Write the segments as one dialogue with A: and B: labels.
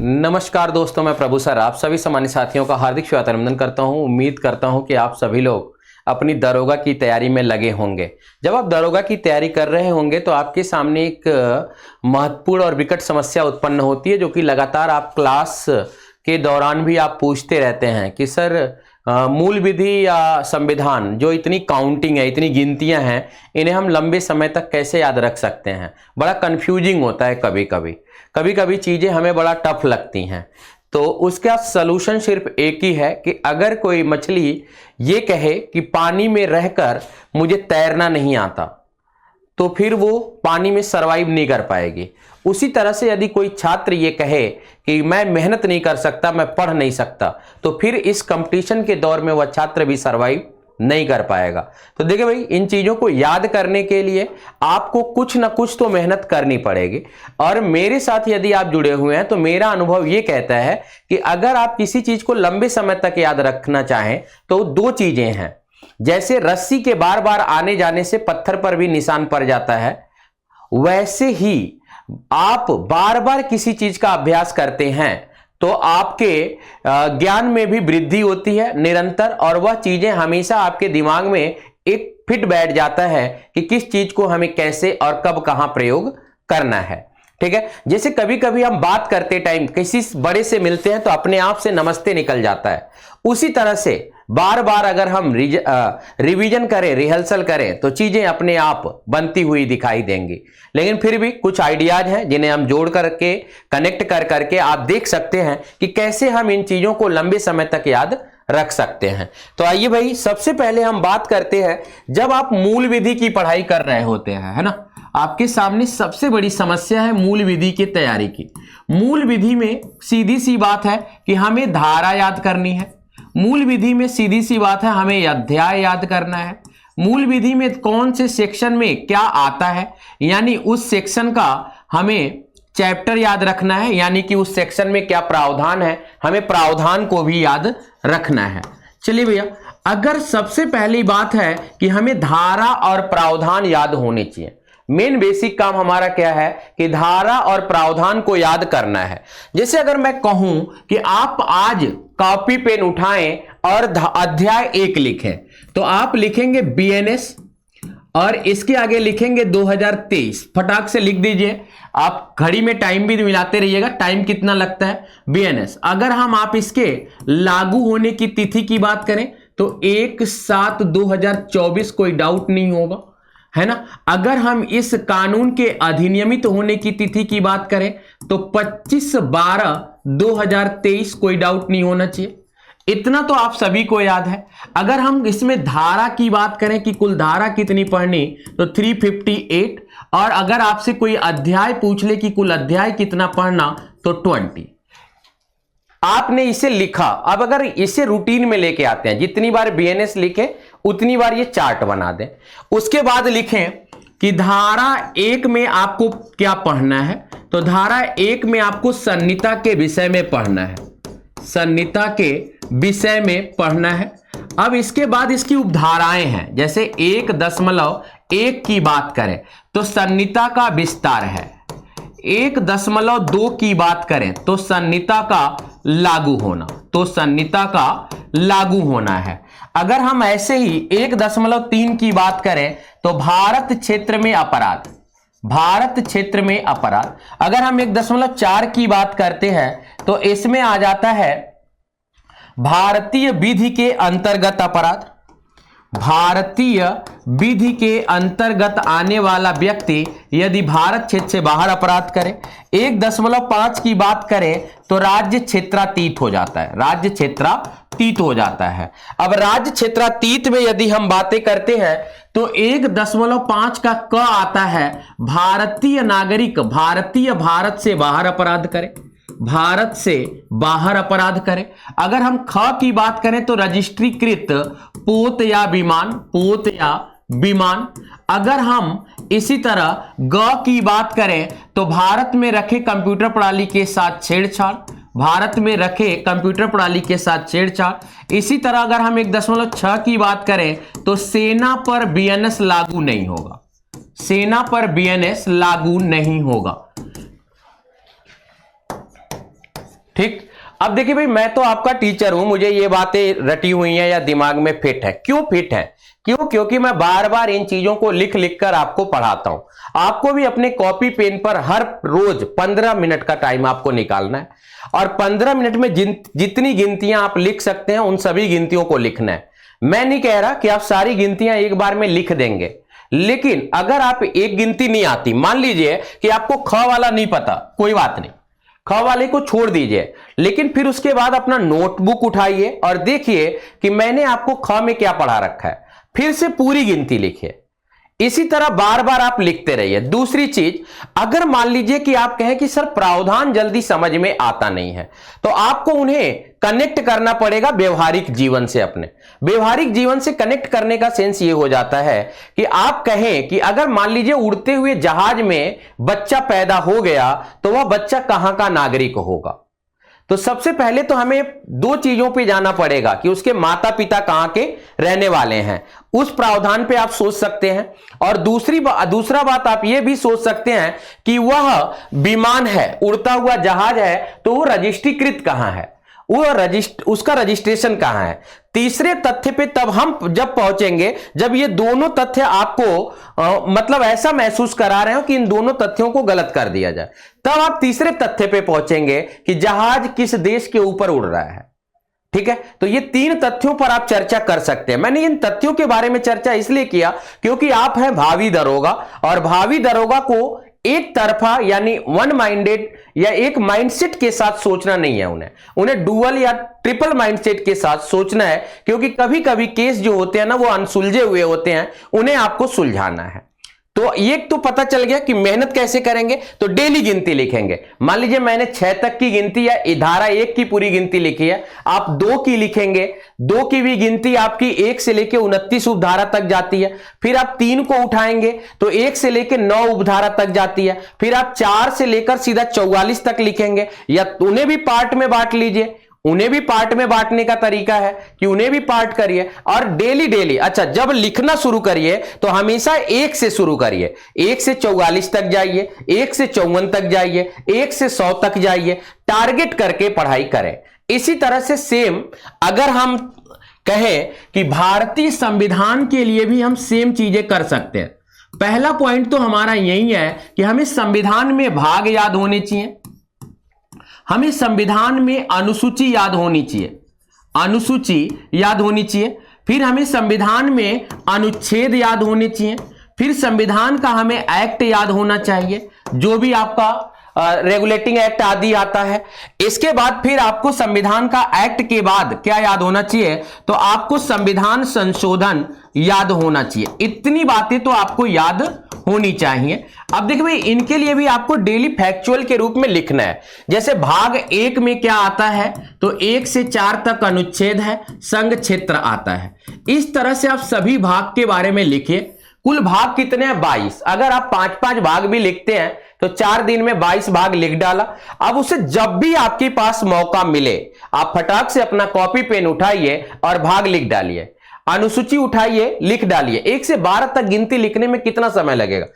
A: नमस्कार दोस्तों, मैं प्रभु सर आप सभी सामान्य साथियों का हार्दिक स्वागत अभिनंदन करता हूं। उम्मीद करता हूं कि आप सभी लोग अपनी दरोगा की तैयारी में लगे होंगे। जब आप दरोगा की तैयारी कर रहे होंगे तो आपके सामने एक महत्वपूर्ण और विकट समस्या उत्पन्न होती है, जो कि लगातार आप क्लास के दौरान भी आप पूछते रहते हैं कि सर मूल विधि या संविधान, जो इतनी काउंटिंग है, इतनी गिनतियां हैं, इन्हें हम लंबे समय तक कैसे याद रख सकते हैं। बड़ा कंफ्यूजिंग होता है, कभी कभी चीजें हमें बड़ा टफ लगती हैं। तो उसका सलूशन सिर्फ एक ही है कि अगर कोई मछली ये कहे कि पानी में रहकर मुझे तैरना नहीं आता, तो फिर वो पानी में सरवाइव नहीं कर पाएगी। उसी तरह से यदि कोई छात्र ये कहे कि मैं मेहनत नहीं कर सकता, मैं पढ़ नहीं सकता, तो फिर इस कंपटीशन के दौर में वह छात्र भी सरवाइव नहीं कर पाएगा। तो देखिए भाई, इन चीजों को याद करने के लिए आपको कुछ ना कुछ तो मेहनत करनी पड़ेगी। और मेरे साथ यदि आप जुड़े हुए हैं तो मेरा अनुभव ये कहता है कि अगर आप किसी चीज को लंबे समय तक याद रखना चाहें तो दो चीजें हैं। जैसे रस्सी के बार बार आने जाने से पत्थर पर भी निशान पड़ जाता है, वैसे ही आप बार बार किसी चीज का अभ्यास करते हैं तो आपके ज्ञान में भी वृद्धि होती है निरंतर, और वह चीजें हमेशा आपके दिमाग में एक फिट बैठ जाता है कि किस चीज को हमें कैसे और कब कहां प्रयोग करना है। ठीक है, जैसे कभी कभी हम बात करते टाइम किसी बड़े से मिलते हैं तो अपने आप से नमस्ते निकल जाता है। उसी तरह से बार बार अगर हम रिवीजन करें, रिहर्सल करें, तो चीजें अपने आप बनती हुई दिखाई देंगी। लेकिन फिर भी कुछ आइडियाज हैं जिन्हें हम जोड़ करके, कनेक्ट कर करके आप देख सकते हैं कि कैसे हम इन चीजों को लंबे समय तक याद रख सकते हैं। तो आइए भाई, सबसे पहले हम बात करते हैं, जब आप मूल विधि की पढ़ाई कर रहे होते हैं, है ना, आपके सामने सबसे बड़ी समस्या है मूल विधि की तैयारी की। मूल विधि में सीधी सी बात है कि हमें धारा याद करनी है। मूल विधि में सीधी सी बात है हमें अध्याय याद करना है। मूल विधि में कौन से सेक्शन में क्या आता है, यानी उस सेक्शन का हमें चैप्टर याद रखना है, यानी कि उस सेक्शन में क्या प्रावधान है, हमें प्रावधान को भी याद रखना है। चलिए भैया, अगर सबसे पहली बात है कि हमें धारा और प्रावधान याद होने चाहिए। मेन बेसिक काम हमारा क्या है कि धारा और प्रावधान को याद करना है। जैसे अगर मैं कहूं कि आप आज कॉपी पेन उठाएं और अध्याय 1 लिखें, तो आप लिखेंगे बीएनएस और इसके आगे लिखेंगे 2023। फटाक से लिख दीजिए। आप घड़ी में टाइम भी मिलाते रहिएगा, टाइम कितना लगता है। बीएनएस, अगर हम आप इसके लागू होने की तिथि की बात करें तो 1/7/2024, कोई डाउट नहीं होगा, है ना। अगर हम इस कानून के अधिनियमित होने की तिथि की बात करें तो 25/12/2023, कोई डाउट नहीं होना चाहिए। इतना तो आप सभी को याद है। अगर हम इसमें धारा की बात करें कि कुल धारा कितनी पढ़नी, तो 358, और अगर आपसे कोई अध्याय पूछ ले कि कुल अध्याय कितना पढ़ना, तो 20। आपने इसे लिखा। अब अगर इसे रूटीन में लेके आते हैं, जितनी बार बीएनएस लिखे उतनी बार ये चार्ट बना दें। उसके बाद लिखें कि धारा 1 में आपको क्या पढ़ना है, तो धारा 1 में आपको संहिता के विषय में पढ़ना है, संहिता के विषय में पढ़ना है। अब इसके बाद इसकी उपधाराएं हैं। जैसे 1.1 की बात करें तो संहिता का विस्तार है। 1.2 की बात करें तो संहिता का लागू होना, तो संहिता का लागू होना है। अगर हम ऐसे ही 1.3 की बात करें तो भारत क्षेत्र में अपराध, भारत क्षेत्र में अपराध। अगर हम 1.4 की बात करते हैं तो इसमें आ जाता है भारतीय विधि के अंतर्गत अपराध। भारतीय विधि के अंतर्गत आने वाला व्यक्ति यदि भारत क्षेत्र से बाहर अपराध करे। 1.5 की बात करें तो राज्य क्षेत्रातीत हो जाता है, राज्य क्षेत्रातीत हो जाता है। अब राज्य क्षेत्रातीत में यदि हम बातें करते हैं तो 1.5 का क आता है भारतीय नागरिक, भारतीय भारत से बाहर अपराध करे, भारत से बाहर अपराध करें। अगर हम ख की बात करें तो रजिस्ट्रीकृत पोत या विमान, पोत या विमान। अगर हम इसी तरह ग की बात करें तो भारत में रखे कंप्यूटर प्रणाली के साथ छेड़छाड़, भारत में रखे कंप्यूटर प्रणाली के साथ छेड़छाड़। इसी तरह अगर हम 1.6 की बात करें तो सेना पर बीएनएस लागू नहीं होगा, सेना पर बीएनएस लागू नहीं होगा। ठीक। अब देखिए भाई, मैं तो आपका टीचर हूं, मुझे ये बातें रटी हुई हैं या दिमाग में फिट है। क्यों फिट है? क्योंकि मैं बार बार इन चीजों को लिख लिख कर आपको पढ़ाता हूं। आपको भी अपने कॉपी पेन पर हर रोज 15 मिनट का टाइम आपको निकालना है और 15 मिनट में जितनी गिनतियां आप लिख सकते हैं उन सभी गिनतियों को लिखना है। मैं नहीं कह रहा कि आप सारी गिनतियां एक बार में लिख देंगे, लेकिन अगर आप एक गिनती नहीं आती, मान लीजिए कि आपको ख वाला नहीं पता, कोई बात नहीं, ख वाले को छोड़ दीजिए, लेकिन फिर उसके बाद अपना नोटबुक उठाइए और देखिए कि मैंने आपको ख में क्या पढ़ा रखा है, फिर से पूरी गिनती लिखिए। इसी तरह बार बार आप लिखते रहिए। दूसरी चीज, अगर मान लीजिए कि आप कहें कि सर प्रावधान जल्दी समझ में आता नहीं है, तो आपको उन्हें कनेक्ट करना पड़ेगा व्यवहारिक जीवन से। अपने व्यवहारिक जीवन से कनेक्ट करने का सेंस ये हो जाता है कि आप कहें कि अगर मान लीजिए उड़ते हुए जहाज में बच्चा पैदा हो गया तो वह बच्चा कहां का नागरिक होगा। तो सबसे पहले तो हमें दो चीजों पे जाना पड़ेगा कि उसके माता पिता कहां के रहने वाले हैं, उस प्रावधान पे आप सोच सकते हैं। और दूसरा बात आप ये भी सोच सकते हैं कि वह विमान है, उड़ता हुआ जहाज है, तो वो रजिस्ट्रीकृत कहां है, वो उसका रजिस्ट्रेशन कहां है। तीसरे तथ्य पे तब हम जब पहुंचेंगे जब ये दोनों तथ्य आपको मतलब ऐसा महसूस करा रहे हो कि इन दोनों तथ्यों को गलत कर दिया जाए, तब आप तीसरे तथ्य पे पहुंचेंगे कि जहाज किस देश के ऊपर उड़ रहा है। ठीक है, तो ये तीन तथ्यों पर आप चर्चा कर सकते हैं। मैंने इन तथ्यों के बारे में चर्चा इसलिए किया क्योंकि आप हैं भावी दरोगा, और भावी दरोगा को एक तरफा यानी वन माइंडेड या एक माइंडसेट के साथ सोचना नहीं है, उन्हें डुअल या ट्रिपल माइंडसेट के साथ सोचना है, क्योंकि कभी कभी केस जो होते हैं ना वो अनसुलझे हुए होते हैं, उन्हें आपको सुलझाना है। तो एक तो पता चल गया कि मेहनत कैसे करेंगे, तो डेली गिनती लिखेंगे। मान लीजिए मैंने 6 तक की गिनती या धारा 1 की पूरी गिनती लिखी है, आप 2 की लिखेंगे। 2 की भी गिनती आपकी 1 से लेकर 29 उपधारा तक जाती है। फिर आप 3 को उठाएंगे तो 1 से लेकर 9 उपधारा तक जाती है। फिर आप 4 से लेकर सीधा 44 तक लिखेंगे, या उन्हें भी पार्ट में बांट लीजिए। उन्हें भी पार्ट में बांटने का तरीका है कि उन्हें भी पार्ट करिए और डेली अच्छा जब लिखना शुरू करिए तो हमेशा 1 से शुरू करिए, 1 से 44 तक जाइए, 1 से 54 तक जाइए, 1 से 100 तक जाइए, टारगेट करके पढ़ाई करें। इसी तरह से सेम अगर हम कहें कि भारतीय संविधान के लिए भी हम सेम चीजें कर सकते हैं। पहला पॉइंट तो हमारा यही है कि हमें संविधान में भाग याद होने चाहिए, हमें संविधान में अनुसूची याद होनी चाहिए, अनुसूची याद होनी चाहिए। फिर हमें संविधान में अनुच्छेद याद होने चाहिए। फिर संविधान का हमें एक्ट याद होना चाहिए, जो भी आपका रेगुलेटिंग एक्ट आदि आता है। इसके बाद फिर आपको संविधान का एक्ट के बाद क्या याद होना चाहिए, तो आपको संविधान संशोधन याद होना चाहिए। इतनी बातें तो आपको याद होनी चाहिए। अब देखिए भाई, इनके लिए भी आपको डेली फैक्चुअल के रूप में लिखना है। जैसे भाग 1 में क्या आता है, तो 1 से 4 तक अनुच्छेद है, संघ क्षेत्र आता है। इस तरह से आप सभी भाग के बारे में लिखिए। कुल भाग कितने हैं? 22। अगर आप 5-5 भाग भी लिखते हैं तो 4 दिन में 22 भाग लिख डाला। अब उसे जब भी आपके पास मौका मिले आप फटाक से अपना कॉपी पेन उठाइए और भाग लिख डालिए, अनुसूची उठाइए, लिख डालिए। 1 से 12 तक गिनती लिखने में कितना समय लगेगा?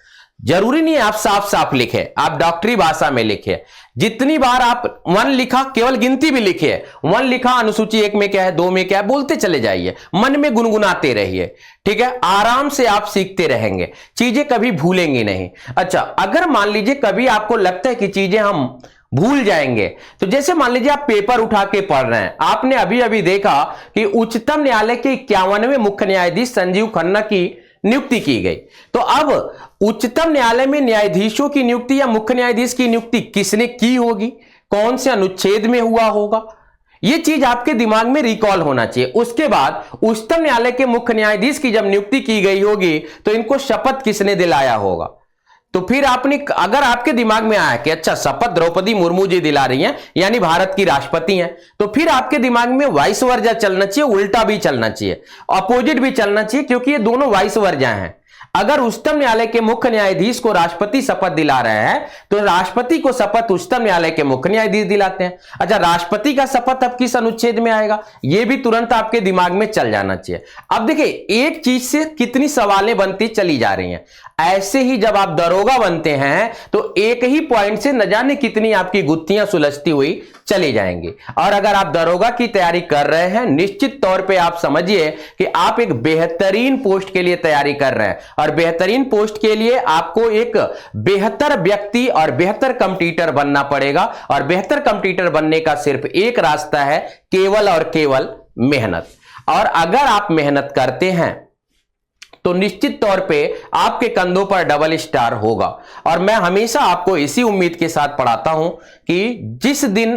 A: जरूरी नहीं है आप साफ साफ लिखे, आप डॉक्टरी भाषा में लिखे। जितनी बार आप 1 लिखा, केवल गिनती भी लिखे, 1 लिखा, अनुसूची 1 में क्या है, 2 में क्या है, बोलते चले जाइए, मन में गुनगुनाते रहिए। ठीक है, आराम से आप सीखते रहेंगे, चीजें कभी भूलेंगे नहीं। अच्छा, अगर मान लीजिए कभी आपको लगता है कि चीजें हम भूल जाएंगे, तो जैसे मान लीजिए आप पेपर उठा के पढ़ रहे हैं, आपने अभी अभी देखा कि उच्चतम न्यायालय के 51वें मुख्य न्यायाधीश संजीव खन्ना की नियुक्ति की गई। तो अब उच्चतम न्यायालय में न्यायाधीशों की नियुक्ति या मुख्य न्यायाधीश की नियुक्ति किसने की होगी, कौन से अनुच्छेद में हुआ होगा, यह चीज आपके दिमाग में रिकॉल होना चाहिए। उसके बाद उच्चतम न्यायालय के मुख्य न्यायाधीश की जब नियुक्ति की गई होगी तो इनको शपथ किसने दिलाया होगा। तो फिर आपने, अगर आपके दिमाग में आया कि अच्छा शपथ द्रौपदी मुर्मू जी दिला रही हैं, यानी भारत की राष्ट्रपति हैं, तो फिर आपके दिमाग में वाइस वर्जा चलना चाहिए, उल्टा भी चलना चाहिए, अपोजिट भी चलना चाहिए, क्योंकि ये दोनों वाइस वर्जा हैं। अगर उच्चतम न्यायालय के मुख्य न्यायाधीश को राष्ट्रपति शपथ दिला रहे हैं तो राष्ट्रपति को शपथ उच्चतम न्यायालय के मुख्य न्यायाधीश दिलाते हैं। अच्छा, राष्ट्रपति का शपथ अब किस अनुच्छेद में आएगा, यह भी तुरंत आपके दिमाग में चल जाना चाहिए। अब देखिए, एक चीज से कितनी सवालें बनती चली जा रही हैं। ऐसे ही जब आप दरोगा बनते हैं तो एक ही पॉइंट से न जाने कितनी आपकी गुत्थियां सुलझती हुई चली जाएंगी। और अगर आप दरोगा की तैयारी कर रहे हैं, निश्चित तौर पे आप समझिए कि आप एक बेहतरीन पोस्ट के लिए तैयारी कर रहे हैं, और बेहतरीन पोस्ट के लिए आपको एक बेहतर व्यक्ति और बेहतर कंपटीटर बनना पड़ेगा। और बेहतर कंपटीटर बनने का सिर्फ एक रास्ता है, केवल और केवल मेहनत। और अगर आप मेहनत करते हैं तो निश्चित तौर पे आपके कंधों पर डबल स्टार होगा। और मैं हमेशा आपको इसी उम्मीद के साथ पढ़ाता हूं कि जिस दिन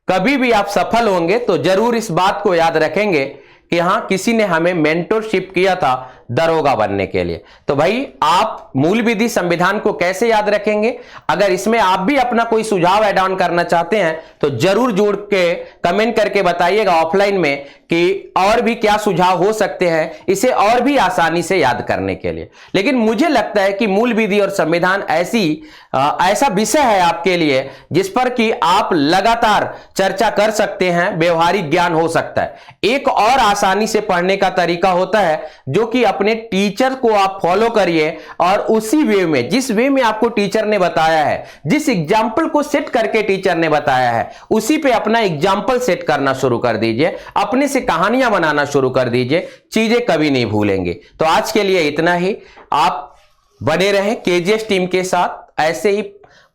A: कभी भी आप सफल होंगे तो जरूर इस बात को याद रखेंगे कि हां, किसी ने हमें मेंटरशिप किया था दरोगा बनने के लिए। तो भाई, आप मूल विधि संविधान को कैसे याद रखेंगे? अगर इसमें आप भी अपना कोई सुझाव ऐड ऑन करना चाहते हैं तो जरूर जोड़ के कमेंट करके बताइएगा ऑफलाइन में कि और भी क्या सुझाव हो सकते हैं इसे और भी आसानी से याद करने के लिए। लेकिन मुझे लगता है कि मूल विधि और संविधान ऐसा विषय है आपके लिए जिस पर कि आप लगातार चर्चा कर सकते हैं, व्यवहारिक ज्ञान हो सकता है। एक और आसानी से पढ़ने का तरीका होता है जो कि अपने टीचर को आप फॉलो करिए और उसी वे में, जिस वे में आपको टीचर ने बताया है, जिस एग्जाम्पल को सेट करके टीचर ने बताया है, उसी पे अपना एग्जाम्पल सेट करना शुरू कर दीजिए, अपने से कहानियां बनाना शुरू कर दीजिए, चीजें कभी नहीं भूलेंगे। तो आज के लिए इतना ही। आप बने रहें केजीएस टीम के साथ, ऐसे ही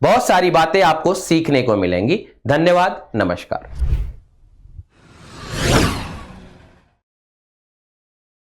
A: बहुत सारी बातें आपको सीखने को मिलेंगी। धन्यवाद, नमस्कार।